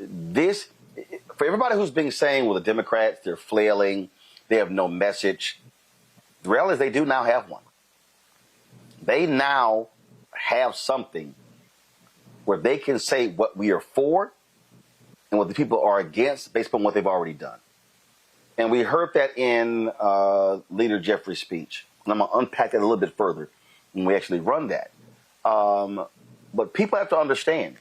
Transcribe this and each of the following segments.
This, for everybody who's been saying, well, the Democrats, they're flailing, they have no message. The reality is they do now have one. They now have something where they can say what we are for and what the people are against based on what they've already done. And we heard that in Leader Jeffrey's speech. And I'm going to unpack that a little bit further when we actually run that. But people have to understand,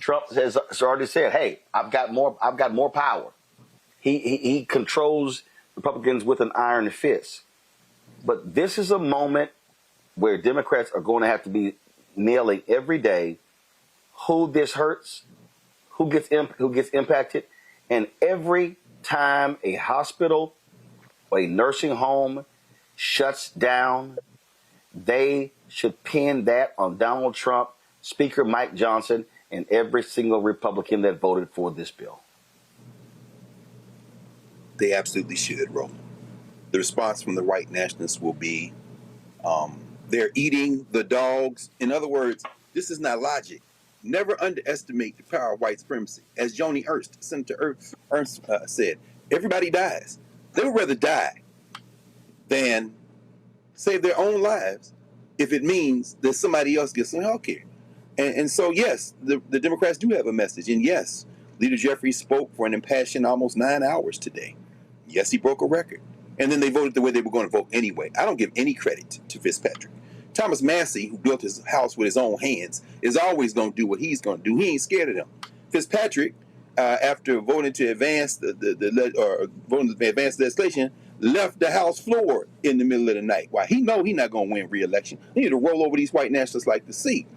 Trump has already said, hey, I've got more power. He controls Republicans with an iron fist. But this is a moment where Democrats are going to have to be nailing every day who this hurts, who gets impacted, and every time a hospital or a nursing home shuts down, they should pin that on Donald Trump, Speaker Mike Johnson, and every single Republican that voted for this bill. They absolutely should, Ro. The response from the white nationalists will be, they're eating the dogs. In other words, this is not logic. Never underestimate the power of white supremacy. As Joni Ernst, Senator Ernst said, everybody dies. They would rather die than save their own lives if it means that somebody else gets some health care. And so, yes, the Democrats do have a message. And yes, Leader Jeffrey spoke for an impassioned almost 9 hours today. Yes, he broke a record. And then they voted the way they were going to vote anyway. I don't give any credit to Fitzpatrick. Thomas Massey, who built his house with his own hands, is always going to do what he's going to do. He ain't scared of them. Fitzpatrick, after voting to advance voting to advance legislation, left the House floor in the middle of the night. Why? He know he's not going to win re-election. He need to roll over these white nationalists like the sea.